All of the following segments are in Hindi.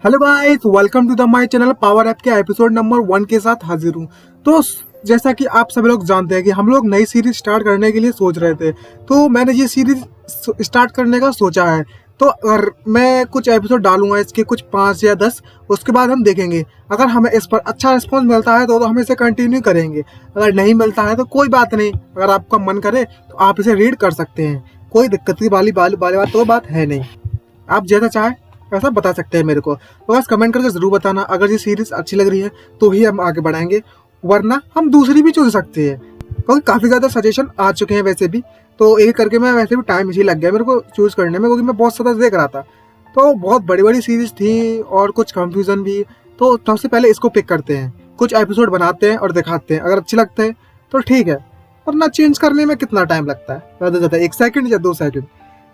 Hello guys, welcome to the my channel. Power app के एपिसोड नंबर 1 के साथ हाजिर हूँ। तो जैसा कि आप सभी लोग जानते हैं कि हम लोग नई सीरीज स्टार्ट करने के लिए सोच रहे थे, तो मैंने ये सीरीज स्टार्ट करने का सोचा है। तो अगर मैं कुछ एपिसोड डालूंगा इसके, कुछ 5 या 10, उसके बाद हम देखेंगे। अगर हमें इस पर अच्छा रिस्पॉन्स मिलता है तो हम इसे कंटिन्यू करेंगे, अगर नहीं मिलता है तो कोई बात नहीं। अगर आपका मन करे तो आप इसे रीड कर सकते हैं, कोई दिक्कत की वाली बात तो बात है नहीं। आप जैसा चाहे ऐसा बता सकते हैं मेरे को। तो बस कमेंट करके ज़रूर बताना अगर ये सीरीज़ अच्छी लग रही है तो ही हम आगे बढ़ाएंगे, वरना हम दूसरी भी चुन सकते हैं, क्योंकि काफ़ी ज़्यादा सजेशन आ चुके हैं वैसे भी। तो एक करके मैं वैसे भी टाइम इसी लग गया मेरे को चूज़ करने में, क्योंकि मैं बहुत ज़्यादा देख रहा था। तो बहुत बड़ी बड़ी सीरीज़ थी और कुछ कन्फ्यूज़न भी। तो सबसे पहले इसको पिक करते हैं, कुछ एपिसोड बनाते हैं और दिखाते हैं। अगर अच्छे लगते हैं तो ठीक है, वरना चेंज करने में कितना टाइम लगता है, ज़्यादा ज़्यादा 1 सेकंड या 2 सेकंड।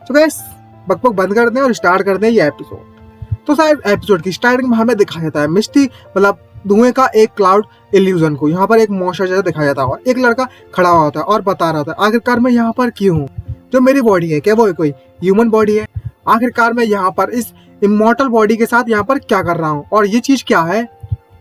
तो गैस बकबक बंद कर दें और स्टार्ट कर दें ये एपिसोड। तो शायद एपिसोड की स्टार्टिंग में हमें दिखाया जाता है मिस्टी, मतलब धुएं का एक क्लाउड इल्यूजन को। यहाँ पर एक मॉन्स्टर जैसा दिखाया जाता है, एक लड़का खड़ा हुआ होता है और बता रहा होता है आखिरकार मैं यहाँ पर क्यों हूँ। जो मेरी बॉडी है क्या वो कोई ह्यूमन बॉडी है? आखिरकार मैं यहाँ पर इस इमॉर्टल बॉडी के साथ यहाँ पर क्या कर रहा हूँ, और ये चीज क्या है?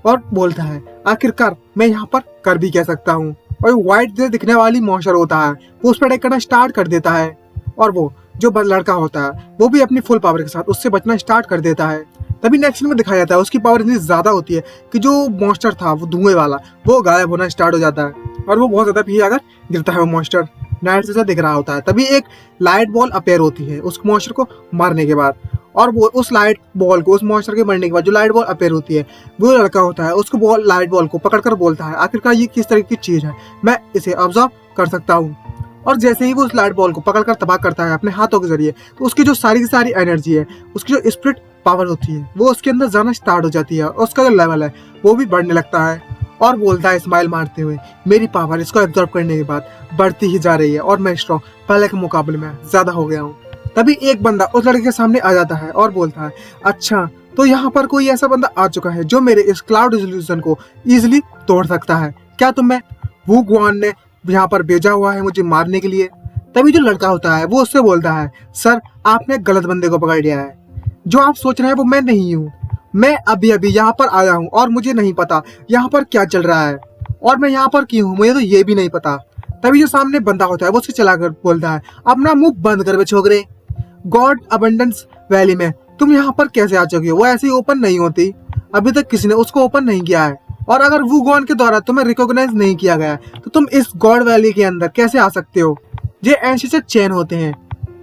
और बोलता है आखिरकार मैं यहाँ पर कर भी कह सकता हूँ। और व्हाइट जैसे दिखने वाली मॉन्स्टर होता है, वो उस पर अटैक करना स्टार्ट कर देता है, और वो जो लड़का होता है वो भी अपनी फुल पावर के साथ उससे बचना स्टार्ट कर देता है। तभी नेक्स्ट में दिखाया जाता है उसकी पावर इतनी ज्यादा होती है कि जो मॉन्स्टर था वो धुएं वाला वो गायब होना स्टार्ट हो जाता है, और वो बहुत ज्यादा पीछे आकर गिरता है। वो मॉन्स्टर नाइट जैसा दिख रहा होता है। तभी एक लाइट बॉल अपेयर होती है उस मॉन्स्टर को मारने के बाद, और वो उस लाइट बॉल को, उस मॉन्स्टर के मरने के बाद जो लाइट बॉल अपेयर होती है, वो लड़का होता है उसको लाइट बॉल को पकड़कर बोलता है आखिरकार ये किस तरह की चीज है, मैं इसे ऑब्जर्व कर सकता हूँ। और जैसे ही वो उस लाइट बॉल को पकड़कर तबाह करता है अपने हाथों के जरिए, तो उसकी जो सारी की सारी एनर्जी है, उसकी जो स्पिरिट पावर होती है, वो उसके अंदर जाना स्टार्ट हो जाती है, और उसका जो लेवल है वो भी बढ़ने लगता है। और बोलता है स्माइल मारते हुए मेरी पावर इसको एब्जॉर्ब करने के बाद बढ़ती ही जा रही है, और मैं स्ट्रॉन्ग पहले के मुकाबले में ज्यादा हो गया हूँ। तभी एक बंदा उस लड़के के सामने आ जाता है और बोलता है अच्छा, तो यहाँ पर कोई ऐसा बंदा आ चुका है जो मेरे इस क्लाउड रिजोल्यूशन को इजिली तोड़ सकता है। क्या तुम्हें वू गुआन ने यहाँ पर भेजा हुआ है मुझे मारने के लिए? तभी जो लड़का होता है वो उससे बोलता है सर, आपने गलत बंदे को पकड़ लिया है, जो आप सोच रहे हैं वो मैं नहीं हूँ। मैं अभी अभी यहाँ पर आया हूँ और मुझे नहीं पता यहाँ पर क्या चल रहा है, और मैं यहाँ पर क्यों हूँ मुझे तो ये भी नहीं पता। तभी जो सामने बंदा होता है वो उससे चलाकर बोलता है अपना मुंह बंद कर बे छोकरे, गॉड अबंडेंस वैली में तुम यहाँ पर कैसे आ चुके हो? वो ऐसे ही ओपन नहीं होती, अभी तक किसी ने उसको ओपन नहीं किया है, और अगर वू गॉन के द्वारा तुम्हें रिकॉग्नाइज नहीं किया गया तो तुम इस गॉड वैली के अंदर कैसे आ सकते हो? ये एंशियस चेन होते हैं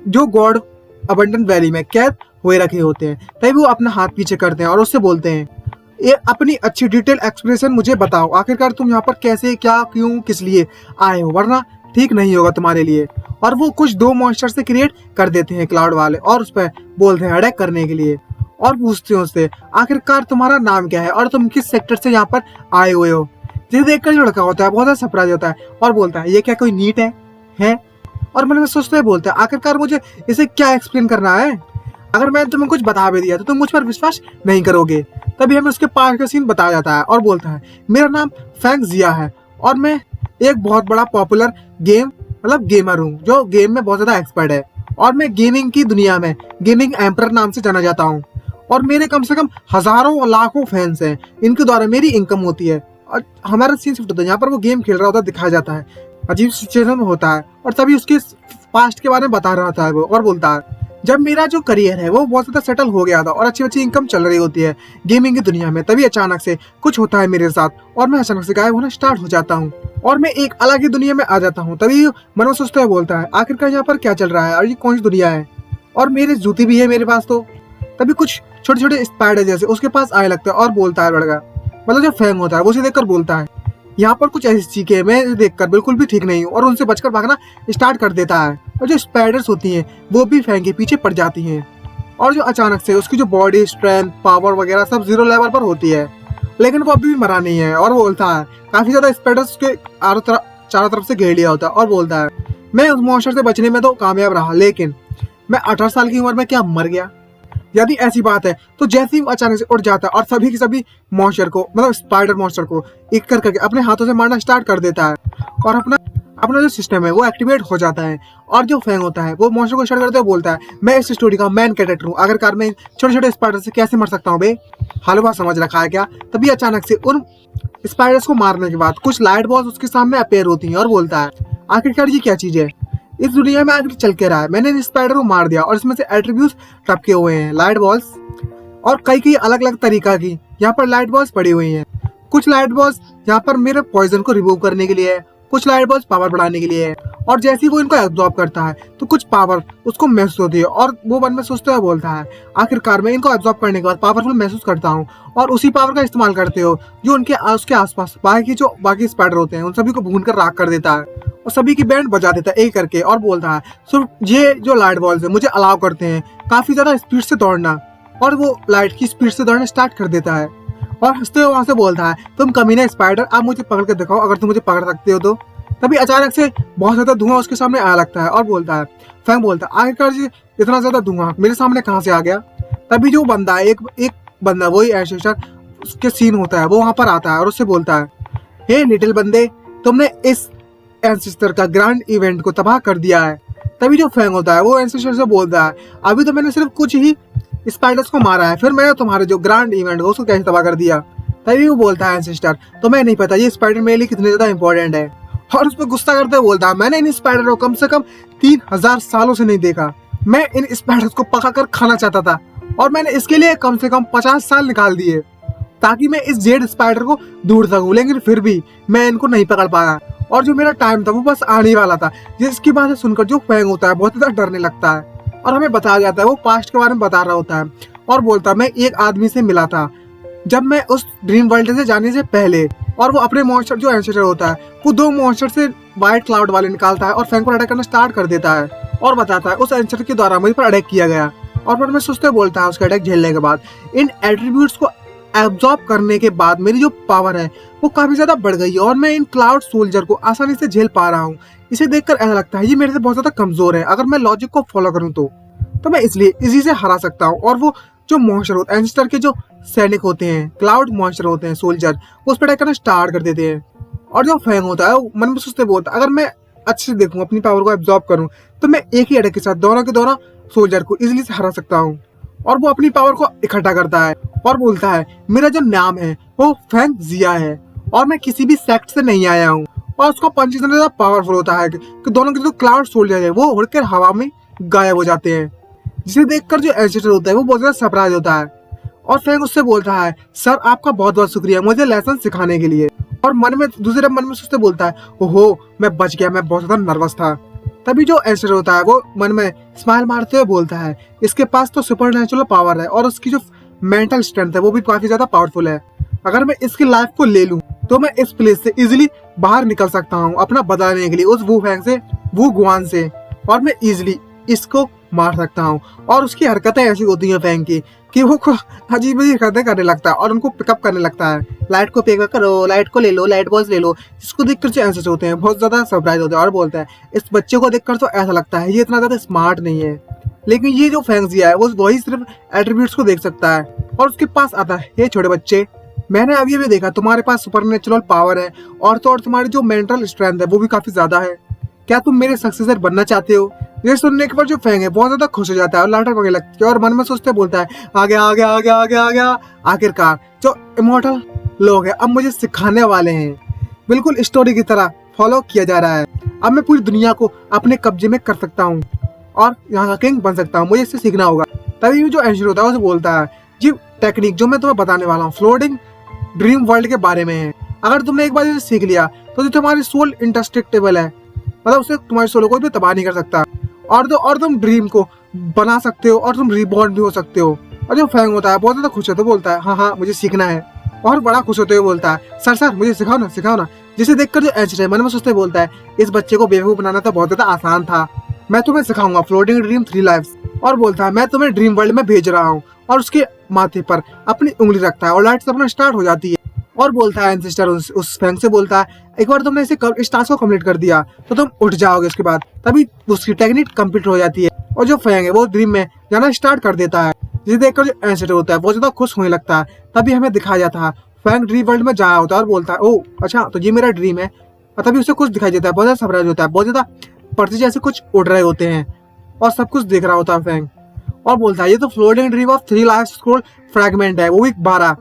जो गॉड अबंडेंट वैली में कैद हुए रखे होते हैं। तभी वो अपना हाथ पीछे करते हैं और उससे बोलते हैं ये अपनी अच्छी डिटेल एक्सप्रेशन मुझे बताओ, आखिरकार तुम यहाँ पर कैसे, क्या, क्यों, किस लिए आए हो, वरना ठीक नहीं होगा तुम्हारे लिए। और वो कुछ 2 मॉन्स्टर से क्रिएट कर देते हैं क्लाउड वाले, और उस पर बोलते हैं अटैक करने के लिए, और पूछते हैं उससे आखिरकार तुम्हारा नाम क्या है और तुम किस सेक्टर से यहाँ पर आए हुए हो। जिसे देखकर जो लड़का होता है बहुत ज्यादा सरप्राइज होता है और बोलता है ये क्या कोई नीट है? और मन में सोचते हुए बोलता है आखिरकार मुझे इसे क्या एक्सप्लेन करना है? अगर मैंने तुम्हें कुछ बता भी दिया तो तुम मुझ पर विश्वास नहीं करोगे। तभी हमें उसके पास का सीन बताया जाता है और बोलता है मेरा नाम फैंग जिया है, और मैं एक बहुत बड़ा पॉपुलर गेमर हूँ जो गेम में बहुत ज्यादा एक्सपर्ट है, और मैं गेमिंग की दुनिया में गेमिंग एम्पर नाम से जाना जाता हूँ, और मेरे कम से कम हजारों और लाखों फैंस हैं, इनके द्वारा मेरी इनकम होती है। और हमारा सीन शिफ्ट होता है, यहाँ पर वो गेम खेल रहा होता है, दिखाया जाता है, अजीब सिचुएशन में होता है, और तभी उसके पास्ट के बारे में बता रहा था वो, और बोलता है जब मेरा जो करियर है वो बहुत ज्यादा सेटल हो गया था और अच्छी अच्छी इनकम चल रही होती है गेमिंग की दुनिया में, तभी अचानक से कुछ होता है मेरे साथ और मैं अचानक से गायब होना स्टार्ट हो जाता हूँ, और मैं एक अलग ही दुनिया में आ जाता हूँ। तभी मन में सोचता है बोलता है आखिरकार यहाँ पर क्या चल रहा है और ये कौन सी दुनिया है, और मेरे जूते भी है मेरे पास। तो तभी कुछ छोटे छोटे स्पाइडर जैसे उसके पास आए लगता है और बोलता है लड़का, मतलब जो फैंग होता है वो उसे देखकर बोलता है यहाँ पर कुछ ऐसी चीजें मैं देखकर बिल्कुल भी ठीक नहीं हूँ, और उनसे बचकर भागना स्टार्ट कर देता है। और जो स्पाइडर्स होती हैं वो भी फैंग के पीछे पड़ जाती हैं, और जो अचानक से उसकी जो बॉडी स्ट्रेंथ पावर वगैरह सब 0 लेवल पर होती है, लेकिन वो अभी भी मरा नहीं है। और वो बोलता है काफी ज्यादा स्पाइडर्स के चारों तरफ से घेर लिया होता है, और बोलता है मैं उस मॉन्स्टर से बचने में तो कामयाब रहा, लेकिन मैं 18 साल की उम्र में क्या मर गया? यदि ऐसी बात है तो जैसे ही अचानक से उठ जाता है और सभी के सभी मॉन्स्टर को, मतलब स्पाइडर मॉन्स्टर को एक करके अपने हाथों से मारना स्टार्ट कर देता है, और अपना अपना जो सिस्टम है वो एक्टिवेट हो जाता है। और जो फैंग होता है वो मॉन्स्टर को शट करते हुए बोलता है, मैं इस स्टोरी का मेन कैरेक्टर हूँ, अगर कार में छोटे छोटे स्पाइडर से कैसे मर सकता हूँ बे, हलवा समझ रखा है क्या। तभी अचानक से उन स्पाइडर्स को मारने के बाद कुछ लाइट बॉल्स उसके सामने अपेयर होती हैं और बोलता है, आखिरकार ये क्या चीज है, इस दुनिया में आखिर चल के रहा है, मैंने इस स्पाइडर को मार दिया और इसमें से एट्रीब्यूट्स टपके हुए हैं, लाइट बॉल्स और कई अलग अलग तरीका की यहाँ पर लाइट बॉल्स पड़ी हुई हैं। कुछ लाइट बॉल्स यहाँ पर मेरे पॉइजन को रिमूव करने के लिए है, कुछ लाइट बॉल्स पावर बढ़ाने के लिए है। और जैसे ही वो इनको एब्जॉर्ब करता है तो कुछ पावर उसको महसूस होती है और वो मन में सोचते हुए बोलता है, आखिरकार मैं इनको एब्जॉर्ब करने के बाद पावरफुल महसूस करता हूँ और उसी पावर का इस्तेमाल करते हो जो उसके आसपास बाकी स्पाइडर होते हैं उन सभी को भून कर राख कर देता है और सभी की बैंड बजा देता है एक करके और बोलता है, सिर्फ ये जो लाइट बॉल्स है मुझे अलाउ करते हैं काफी ज्यादा स्पीड से दौड़ना। और वो लाइट की स्पीड से दौड़ना स्टार्ट कर देता है और हंसते हुए वहां से बोलता है, तुम कमीना स्पाइडर, आप मुझे पकड़ के दिखाओ अगर तुम मुझे पकड़ सकते हो तो। तभी अचानक से बहुत ज्यादा धुआं उसके सामने आया लगता है और बोलता है, फैंग बोलता है, आखिरकार जी इतना ज्यादा धुआं मेरे सामने कहाँ से आ गया। तभी जो बंदा है एक बंदा वही एंसेस्टर उसके सीन होता है वो वहां पर आता है और उससे बोलता है, हे लिटिल बंदे, तुमने इस एंसेस्टर का ग्रैंड इवेंट को तबाह कर दिया है। तभी जो फैंग होता है वो एंसेस्टर से बोलता है, अभी तो मैंने सिर्फ कुछ ही स्पाइडर्स को मारा है, फिर मैंने तुम्हारे जो ग्रैंड इवेंट को उसको कैसे तबाह कर दिया। तभी वो बोलता है, एंसेस्टर तुम्हें नहीं पता ये स्पाइडर मेरे लिए कितने ज्यादा इंपॉर्टेंट है। और उस पर गुस्सा करते हुए बोलता है, मैंने इन स्पाइडर को कम से कम 3000 सालों से नहीं देखा, मैं इन स्पाइडर्स को पका कर खाना चाहता था और मैंने इसके लिए कम से कम 50 साल निकाल दिए ताकि मैं इस जेड स्पाइडर को ढूंढ सकूं, लेकिन फिर भी मैं इनको नहीं पकड़ पाया और जो मेरा टाइम था वो बस आने वाला था। जिसकी बात सुनकर जो फैंग होता है बहुत ज्यादा डरने लगता है और हमें बताया जाता है वो पास्ट के बारे में बता रहा होता है और बोलता है, मैं एक आदमी से मिला था जब मैं उस ड्रीम वर्ल्ड से जाने से पहले, और वो अपने मॉन्स्टर जो एंसेस्टर होता है वो 2 मॉन्स्टर से व्हाइट क्लाउड वाले निकालता है और फैंग को अटैक करना स्टार्ट कर देता है और बताता है उस एंसेस्टर के द्वारा मुझ पर अटैक किया गया। और फिर मैं सोचते बोलता है, उसका अटैक झेलने के बाद इन एट्रीब्यूट्स को एब्जॉर्ब करने के बाद मेरी जो पावर है वो काफी ज्यादा बढ़ गई है और मैं इन क्लाउड सोल्जर को आसानी से झेल पा रहा हूँ। इसे देखकर ऐसा लगता है ये मेरे से बहुत ज्यादा कमजोर है, अगर मैं लॉजिक को फॉलो करूँ तो मैं इसलिए इसी से हरा सकता हूँ। और वो जो मॉन्स्टर होते हैं एंसेस्टर के जो सैनिक होते हैं, क्लाउड मॉन्स्टर होते हैं सोल्जर, वो उस पर अटैक करना स्टार्ट कर देते हैं। और जो फैंग होता है वो मन में सोचते बोलता है, अगर मैं अच्छे से देखूं अपनी पावर को एब्जॉर्ब करूं तो मैं एक ही अटैक के साथ दोनों के दोनों सोल्जर को इजीली से हरा सकता हूं। और वो अपनी पावर को इकट्ठा करता है और बोलता है, मेरा जो नाम है वो फैंग जिया है और मैं किसी भी सेक्ट से नहीं आया हूँ। और उसका पंच इतना ज्यादा पावरफुल होता है कि दोनों के जो क्लाउड सोल्जर है वो उड़कर हवा में गायब हो जाते हैं, जिसे देखकर जो एंसेस्टर होता है वो बहुत ज्यादा सरप्राइज होता है। और फैंग उससे बोलता है, सर आपका बहुत बहुत शुक्रिया मुझे लेसन सिखाने के लिए। और दूसरे मन में सोचते बोलता है, ओहो मैं बच गया, मैं बहुत ज्यादा नर्वस था। तभी जो एंसेस्टर होता है वो मन में स्माइल मारते हुए बोलता है, इसके पास तो सुपर नेचुरल पावर है और उसकी जो मेंटल स्ट्रेंथ है वो भी काफी ज्यादा पावरफुल है, अगर मैं इसकी लाइफ को ले लूं तो मैं इस प्लेस से इजिली बाहर निकल सकता हूँ अपना बदला लेने के लिए उस वू फैंग से, वू गुआन से, और मैं इजिली इसको मार सकता हूँ। और उसकी हरकतें ऐसी होती हैं फैंग की कि वो अजीब अजीब हरकतें करने लगता है और उनको पिकअप करने लगता है, लाइट को पिकअप करो, लाइट को ले लो, लाइट बॉल्स ले लो। जिसको देखकर जो एंसेस्टर होते हैं बहुत ज्यादा सरप्राइज होते हैं और बोलते हैं, इस बच्चे को देखकर तो ऐसा लगता है ये इतना ज्यादा स्मार्ट नहीं है, लेकिन ये जो फैंग जिया है वो वही सिर्फ एट्रीब्यूट्स को देख सकता है। और उसके पास आता है, ये छोटे बच्चे, मैंने अभी भी देखा तुम्हारे पास सुपर नेचुरल पावर है और तो और तुम्हारी जो मेंटल स्ट्रेंथ है वो भी काफी ज्यादा है, क्या तुम मेरे सक्सेसर बनना चाहते हो। ये सुनने के बाद जो फैंग है बहुत ज्यादा खुश हो जाता है और लाटर पकड़ने लगती है और मन में सोचते बोलता है, आ गया आ गया आ गया आ गया आ गया, आखिरकार जो इमॉर्टल लोग हैं अब मुझे सिखाने वाले हैं, बिल्कुल स्टोरी की तरह फॉलो किया जा रहा है। अब मैं पूरी दुनिया को अपने कब्जे में कर सकता हूँ और यहाँ का किंग बन सकता हूँ, मुझे इससे सीखना होगा। तभी जो एंसेस्टर होता है उसे बोलता है, ये टेक्निक जो मैं तुम्हें बताने वाला हूँ फ्लोटिंग ड्रीम वर्ल्ड के बारे में है, अगर तुमने एक बार इसे सीख लिया तो जो तुम्हारी सोल इंडेस्ट्रक्टिबल है, मतलब उसे तुम्हारी सोल को भी तबाह नहीं कर सकता और तुम ड्रीम को बना सकते हो और तुम रिबॉर्न भी हो सकते हो। और जो फैंग होता है बहुत ज्यादा खुश होता है, बोलता है, हाँ हाँ मुझे सीखना है, और बड़ा खुश होते हुए बोलता है, सर मुझे सिखाओ ना सिखाओ ना। जिसे देखकर जो एंसेस्टर है मन में सोचते बोलता है, इस बच्चे को बेवकूफ बनाना तो बहुत ज्यादा आसान था, मैं तुम्हें सिखाऊंगा फ्लोटिंग ड्रीम 3 लाइफ्स। और बोलता है, मैं तुम्हें ड्रीम वर्ल्ड में भेज रहा हूँ, और उसके माथे पर अपनी उंगली रखता है और लाइट अपना स्टार्ट हो जाती है। और बोलता है एंसेस्टर उस फैंग से बोलता है, एक बार तुमने इस टास्क को कंप्लीट कर दिया तो तुम उठ जाओगे उसके बाद। तभी उसकी टेक्निक कंप्लीट हो जाती है और जो फैंग है वो ड्रीम में जाना स्टार्ट कर देता है, जिसे देखकर जो एंसेस्टर होता है बहुत ज्यादा खुश होने लगता है। तभी हमें दिखाया जाता है फैंग ड्रीम वर्ल्ड में जा होता है और बोलता है, ओह अच्छा तो ये मेरा ड्रीम है, और तभी उसे कुछ दिखाई देता है, बहुत ज्यादा सरप्राइज होता है, बहुत ज्यादा पर्ची जैसे कुछ उड़ रहे होते हैं और सब कुछ देख रहा होता है फैंग, और बोलता है ये तो floating dream of 3 life scroll fragment है, वो भी 12।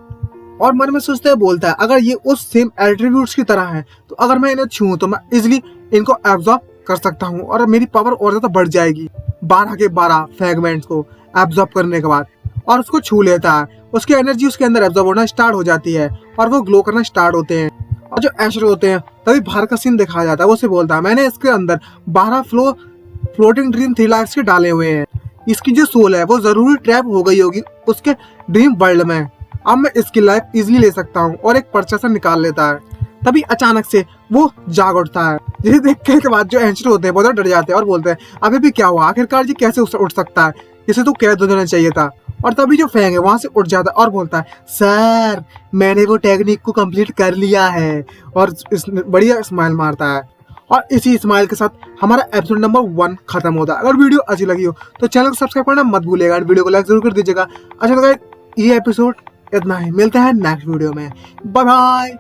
और मन में सोचते हुए बोलता है अगर ये उस सेम एट्रीब्यूट्स की तरह है तो अगर मैं इन्हें छूऊं तो मैं इजिली इनको एब्जॉर्ब कर सकता हूँ और मेरी पावर और ज्यादा बढ़ जाएगी 12 के 12 फ्रैगमेंट्स को एब्जॉर्ब करने के बाद। और उसको छू लेता है, उसकी एनर्जी उसके अंदर एब्जॉर्ब होना स्टार्ट हो जाती है और वो ग्लो करना स्टार्ट होते हैं। और जो एशर होते हैं तभी बाहर का सीन दिखाया जाता है, वो उसे बोलता है मैंने इसके अंदर 12 फ्लोटिंग ड्रीम 3 लाइफ्स के डाले हुए हैं, इसकी जो सोल है वो जरूर ट्रैप हो गई होगी उसके ड्रीम वर्ल्ड में, अब मैं इसकी लाइफ इजीली ले सकता हूँ। और एक पर्चा से निकाल लेता है। तभी अचानक से वो जाग उठता है, जिसे देखने के बाद जो एंशर होते हैं बहुत डर जाते हैं और बोलते हैं अभी भी क्या हुआ, आखिरकार ये कैसे उठ सकता है, इसे तो कैद हो जाना चाहिए था। और तभी जो फैंग है वहां से उठ जाता है और बोलता है सर मैंने वो टेक्निक को कंप्लीट कर लिया है, और बढ़िया स्माइल मारता है। और इसी स्माइल के साथ हमारा एपिसोड नंबर 1 खत्म होता है। अगर वीडियो अच्छी लगी हो तो चैनल को सब्सक्राइब करना मत भूलिएगा और वीडियो को लाइक जरूर कर दीजिएगा। अच्छा लगा ये एपिसोड, इतना ही, मिलते हैं नेक्स्ट वीडियो में, बाय बाय।